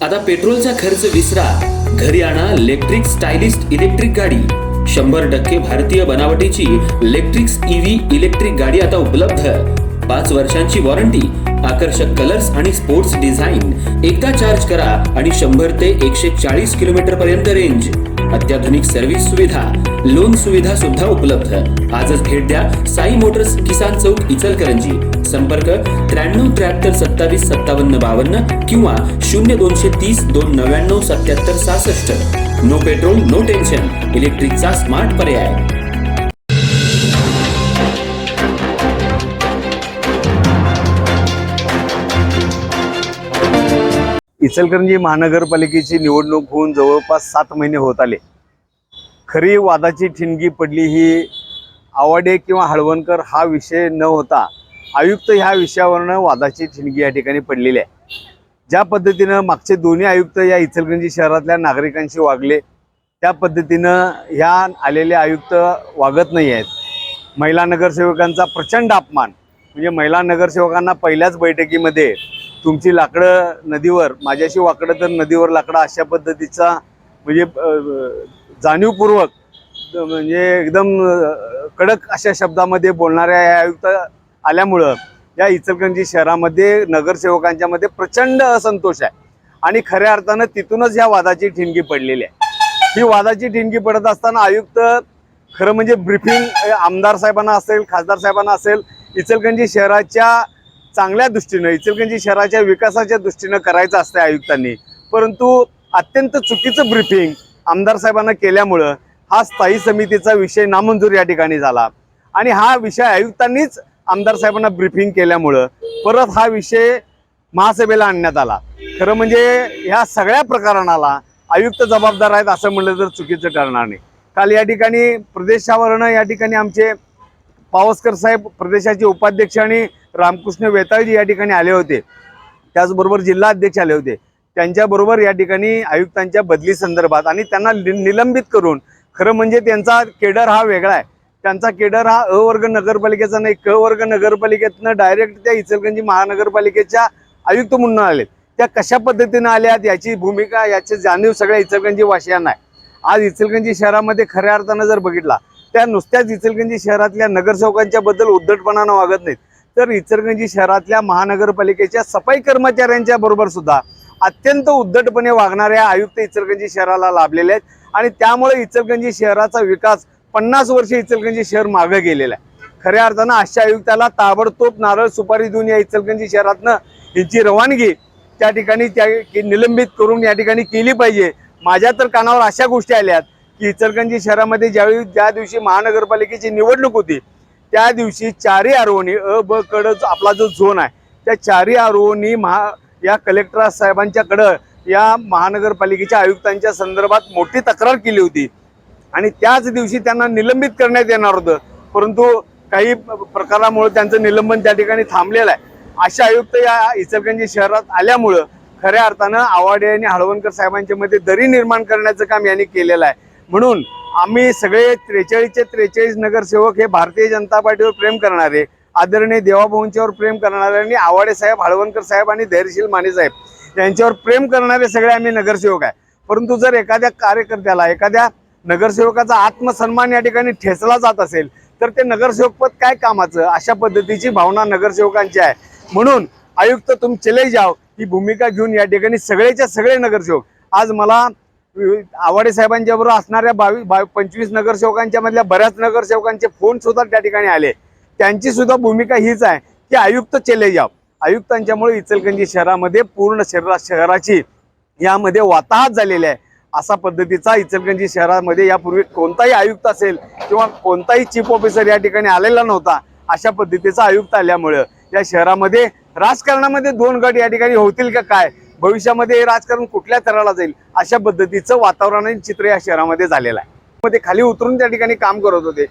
आता पेट्रोलचा खर्च विसरा, घरी आणा इलेक्ट्रिक स्टायलिस्ट इलेक्ट्रिक गाडी। 100% भारतीय बनावटीची इलेक्ट्रिक्स ईव्ही इलेक्ट्रिक गाडी आता उपलब्ध। 5 वर्षांची वॉरंटी, आकर्षक कलर्स आणि स्पोर्ट्स डिझाइन। एकदा चार्ज करा आणि 100 ते 140 किलोमीटर पर्यंत रेंज। अत्याधुनिक सर्व्हिस सुविधा, लोन सुविधा सुद्धा उपलब्ध। आजच भेट द्या साई मोटर्स, किसान चौक, इचलकरंजी। संपर्क 93 73 27 57 52 किंवा 0230 299 77 66। नो पेट्रोल नो टेन्शन, इलेक्ट्रिकचा स्मार्ट पर्याय। इचलकरंजी महानगरपालिकेची निवडणूक होऊन जवळपास 7 महिने होत आले। खरी वादाची ठिणगी पडली ही आवाडे किंवा हळवणकर हा विषय न होता आयुक्त ह्या विषयावरनं वादाची ठिणगी या ठिकाणी पडलेली आहे। ज्या पद्धतीनं मागचे दोन्ही आयुक्त या इचलकरंजी शहरातल्या नागरिकांशी वागले त्या पद्धतीनं ह्या आलेले आयुक्त वागत नाही आहेत। महिला नगरसेवकांचा प्रचंड अपमान, म्हणजे महिला नगरसेवकांना पहिल्याच बैठकीमध्ये तुमची लाकडं नदीवर, माझ्याशी वाकडं तर नदीवर लाकडं, अशा पद्धतीचा म्हणजे जाणीवपूर्वक म्हणजे एकदम कडक अशा शब्दामध्ये बोलणाऱ्या या आयुक्त आल्यामुळं या इचलकरंजी शहरामध्ये नगरसेवकांच्या मध्ये प्रचंड असंतोष आहे आणि खऱ्या अर्थानं तिथूनच या वादाची ठिणगी पडलेली आहे। ही वादाची ठिणगी पडत असताना आयुक्त खरं म्हणजे ब्रीफिंग आमदार साहेबांना असेल, खासदार साहेबांना असेल, इचलकरंजी शहराच्या चांगल्या दृष्टीनं, इचलकरंजी शहराच्या विकासाच्या दृष्टीनं करायचं असतं आयुक्तांनी, परंतु अत्यंत चुकीचं ब्रीफिंग आमदार साहेबांना केल्यामुळं हा स्थायी समितीचा विषय नामंजूर या ठिकाणी झाला आणि हा विषय आयुक्तांनीच आमदार साहेबांना ब्रीफिंग केल्यामुळं परत हा विषय महासभेला आणण्यात आला। खरं म्हणजे ह्या सगळ्या प्रकरणाला आयुक्त जबाबदार आहेत असं म्हणलं तर चुकीचं ठरणार नाही। काल या ठिकाणी प्रदेशावरनं या ठिकाणी आमचे पावसकर साहेब प्रदेशाचे उपाध्यक्ष आणि रामकृष्ण वेताळजी या ठिकाणी आले होते, त्याचबरोबर जिल्हा अध्यक्ष आले होते। त्यांच्याबरोबर या ठिकाणी आयुक्तांच्या बदली संदर्भात आणि त्यांना निलंबित करून, खरं म्हणजे त्यांचा केडर हा वेगळा आहे, त्यांचा केडर हा अ वर्ग नगरपालिकेचा नाही, क वर्ग नगरपालिकेतनं डायरेक्ट त्या इचलकरंजी महानगरपालिकेच्या आयुक्त म्हणून आले। त्या कशा पद्धतीने आल्यात याची भूमिका, याची जाणीव सगळ्या इचलकरंजी वासियांना आहे। आज इचलकरंजी शहरामध्ये खऱ्या अर्थानं जर बघितला त्या नुसत्याच इचलकरंजी शहरातल्या नगरसेवकांच्या बद्दल उद्धटपणानं वागत नाहीत, तर इचलकरंजी शहरातल्या महानगरपालिकेच्या सफाई कर्मचाऱ्यांच्या बरोबर सुद्धा अत्यंत उद्धटपणे वागणाऱ्या आयुक्त इचलकरंजी शहराला लाभलेले आहेत आणि त्यामुळे इचलकरंजी शहराचा विकास 50 वर्ष इचलकरंजी शहर मागे गेलेला आहे। खऱ्या अर्थानं अशा आयुक्ताला ताबडतोब नारळ सुपारी देऊन या इचलकरंजी शहरातनं यांची रवानगी त्या ठिकाणी निलंबित करून या ठिकाणी केली पाहिजे। माझ्या तर कानावर अशा गोष्टी आल्यात की इचलकरंजी शहरामध्ये ज्या दिवशी महानगरपालिकेची निवडणूक होती त्या दिवशी 4 आरोनी अ ब कड आपला जो झोन आहे त्या 4 आरोनी या कलेक्टर साहेबांच्याकडं या महानगरपालिकेच्या आयुक्तांच्या संदर्भात मोठी तक्रार केली होती आणि त्याच दिवशी त्यांना निलंबित करण्यात येणार होतं, परंतु काही प्रकारामुळे त्यांचं निलंबन त्या ठिकाणी थांबलेलं आहे। अशा आयुक्त या इचलकरंजी शहरात आल्यामुळं खऱ्या अर्थानं आवाडे आणि हळवणकर साहेबांच्या मध्ये दरी निर्माण करण्याचं काम यांनी केलेलं आहे। म्हणून आम्ही सगळे 43चे 43 नगरसेवक हे भारतीय जनता पार्टीवर प्रेम करणारे, आदरणीय देवाभाऊंच्यावर प्रेम करणारे आणि आवाडे साहेब, हळवणकर साहेब आणि धैर्यशील माने साहेब यांच्यावर प्रेम करणारे सगळे आम्ही नगरसेवक आहे। परंतु जर एखाद्या कार्यकर्त्याला, एखाद्या नगरसेवकाचा आत्मसन्मान या ठिकाणी ठेचला जात असेल तर ते नगरसेवकपद काय कामाचं, अशा पद्धतीची भावना नगरसेवकांची आहे। म्हणून आयुक्त तुम चले जाओ ही भूमिका घेऊन या ठिकाणी सगळेच्या सगळे नगरसेवक, आज मला आवाडे साहेबांच्या बरोबर असणाऱ्या 25 नगरसेवकांच्या मधल्या बऱ्याच नगरसेवकांचे फोन सुद्धा त्या ठिकाणी आले, त्यांची सुद्धा भूमिका हीच आहे की आयुक्त चले जाओ। आयुक्तांच्यामुळे इचलकरंजी शहरामध्ये पूर्ण शहराची यामध्ये वाताहत झालेली आहे। असा पद्धतीचा इचलकरंजी शहरामध्ये यापूर्वी कोणताही आयुक्त असेल किंवा कोणताही चीफ ऑफिसर या ठिकाणी आलेला नव्हता। अशा पद्धतीचा आयुक्त आल्यामुळे या शहरामध्ये राजकारणामध्ये 2 गट या ठिकाणी होतील का काय, भविष्यामध्ये हे राजकारण कुठल्या तराला जाईल, अशा पद्धतीचं वातावरण आणि चित्र या शहरामध्ये झालेलं आहे। मध्ये खाली उतरून त्या ठिकाणी काम करत होते,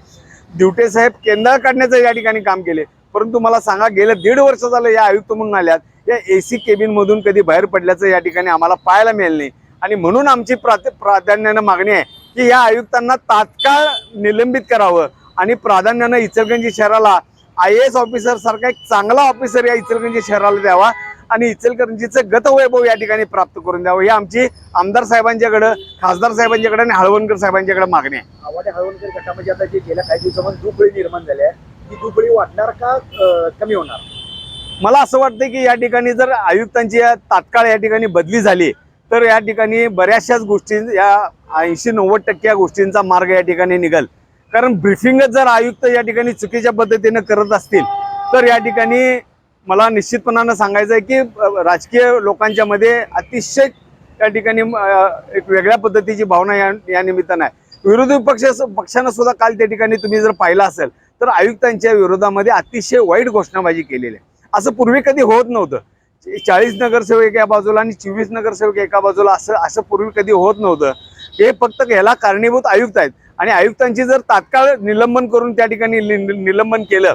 ड्युटे साहेब केंद्र काढण्याचं या ठिकाणी काम केले, परंतु मला सांगा गेलं 1.5 वर्ष झालं या आयुक्त म्हणून आल्यात या AC केबिन मधून कधी बाहेर पडल्याचं या ठिकाणी आम्हाला पाहायला मिळालं नाही आणि म्हणून आमची प्राधान्यानं मागणी आहे की या आयुक्तांना तात्काळ निलंबित करावं आणि प्राधान्यानं इचलकरंजी शहराला IAS ऑफिसर सारखा एक चांगला ऑफिसर या इचलकरंजी शहराला द्यावा आणि इचलकरंजीचं गतवैभव या ठिकाणी प्राप्त करून द्यावं, ही आमची आमदार साहेबांच्याकडं, खासदार साहेबांच्याकडे आणि हळवणकर साहेबांच्याकडे मागणी आहे. आव्हाडे हळवणकर गटामध्ये आता जे गेल्या काही दिवसामध्ये दुबळी निर्माण झाली आहे, ती दुबळी वाढणार का कमी होणार? मला असं वाटतं की या ठिकाणी जर आयुक्तांची तात्काळ या ठिकाणी बदली झाली तर या ठिकाणी बऱ्याचशाच गोष्टी, या 80-90% या गोष्टींचा मार्ग या ठिकाणी निघेल. कारण ब्रीफिंगच जर आयुक्त या ठिकाणी चुकीच्या पद्धतीने करत असतील तर या ठिकाणी मला निश्चितपणानं सांगायचं आहे की राजकीय लोकांच्या मध्ये अतिशय या ठिकाणी एक वेगळ्या पद्धतीची भावना या निमित्तानं आहे. विरोधी पक्षानं सुद्धा काल त्या ठिकाणी तुम्ही जर पाहिलं असेल तर आयुक्तांच्या विरोधामध्ये अतिशय वाईट घोषणाबाजी केलेली आहे. असं पूर्वी कधी होत नव्हतं. 40 नगरसेवक एका बाजूला आणि 24 नगरसेवक एका बाजूला असं पूर्वी कधी होत नव्हतं. हे फक्त याला कारणीभूत आयुक्त आहेत आणि आयुक्तांची जर तात्काळ निलंबन करून त्या ठिकाणी निलंबन केलं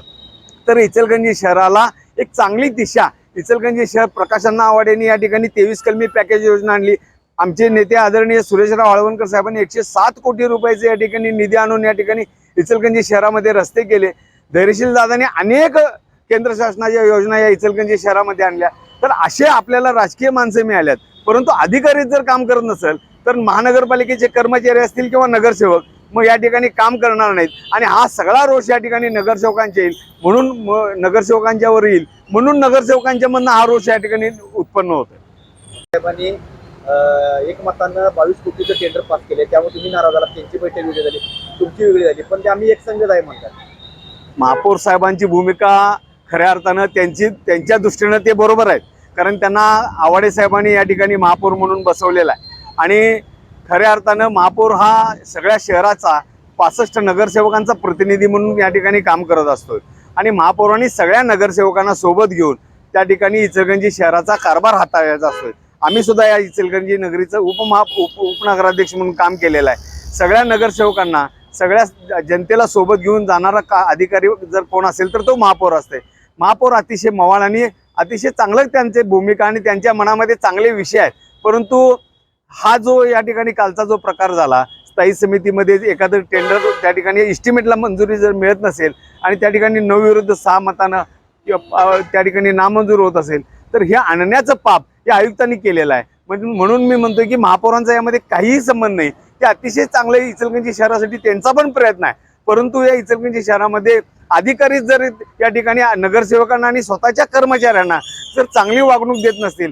तर इचलकरंजी शहराला एक चांगली दिशा, इचलकरंजी शहर प्रकाशअण्णा आव्हाडेंनी या ठिकाणी 23 कलमी पॅकेज योजना आणली. आमचे नेते आदरणीय सुरेशराव हळवणकर साहेबांनी 107 कोटी रुपयाचे या ठिकाणी निधी आणून या ठिकाणी इचलकरंजी शहरामध्ये रस्ते केले. धैर्यशील दादांनी अनेक केंद्र शासनाच्या योजना या इचलकरंजी शहरामध्ये आणल्या. तर असे आपल्याला राजकीय माणसं मिळाल्यात, परंतु अधिकारी जर काम करत नसेल तर महानगरपालिकेचे कर्मचारी असतील किंवा नगरसेवक मग या ठिकाणी काम करणार नाहीत आणि हा सगळा रोष या ठिकाणी नगरसेवकांच्या येईल, म्हणून नगरसेवकांच्यावर येईल, म्हणून नगरसेवकांच्या मधनं हा रोष या ठिकाणी उत्पन्न होतो. साहेबांनी एकमतानं 22 कोटीचं टेंडर पास केले, त्यामुळे तुम्ही नाराज झाला. त्यांची बैठक वेगळी झाली, तुमची वेगळी झाली, पण ते आम्ही एक संघ आहे म्हणतात. महापौर साहेबांची भूमिका खऱ्या अर्थानं त्यांच्या दृष्टीनं ते बरोबर आहेत, कारण त्यांना आव्हाडे साहेबांनी या ठिकाणी महापौर म्हणून बसवलेला आहे आणि खऱ्या अर्थानं महापौर हा सगळ्या शहराचा 65 नगरसेवकांचा प्रतिनिधी म्हणून या ठिकाणी काम करत असतो आणि महापौरांनी सगळ्या नगरसेवकांना सोबत घेऊन त्या ठिकाणी इचलकरंजी शहराचा कारभार हाताळायचा असतो. आम्ही सुद्धा या इचलकरंजी नगरीचं उपनगराध्यक्ष म्हणून काम केलेलं आहे. सगळ्या नगरसेवकांना, सगळ्या जनतेला सोबत घेऊन जाणारा अधिकारी जर कोण असेल तर तो महापौर असते. महापौर अतिशय मवाळ आणि अतिशय चांगलं त्यांचे भूमिका आणि त्यांच्या मनामध्ये चांगले विषय आहेत. परंतु हा जो या ठिकाणी कालचा जो प्रकार झाला, स्थायी समितीमध्ये एखादं टेंडर त्या ठिकाणी एस्टिमेटला मंजुरी जर मिळत नसेल आणि त्या ठिकाणी 9 विरुद्ध 6 मतानं त्या ठिकाणी नामंजूर होत असेल तर हे आणण्याचं पाप या आयुक्तांनी केलेलं आहे. म्हणून मी म्हणतोय की महापौरांचा यामध्ये काहीही संबंध नाही. ते अतिशय चांगले इचलकरंजी शहरासाठी त्यांचा पण प्रयत्न आहे, परंतु या इचलकरंजी शहरामध्ये अधिकारी जर या ठिकाणी नगरसेवकांना आणि स्वतःच्या कर्मचाऱ्यांना जर चांगली वागणूक देत नसतील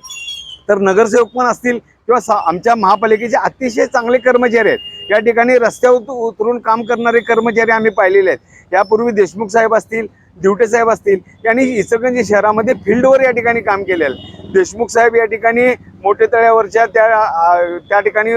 तर नगरसेवक पण असतील किंवा आमच्या महापालिकेचे अतिशय चांगले कर्मचारी आहेत. या ठिकाणी रस्त्यावर उतरून काम करणारे कर्मचारी आम्ही पाहिलेले आहेत. यापूर्वी देशमुख साहेब असतील, दिवटे साहेब असतील, यांनी इचलकरंजी शहरामध्ये फील्डवर या ठिकाणी काम केलेलं. देशमुख साहेब या ठिकाणी मोठे तळ्यावरच्या त्या ठिकाणी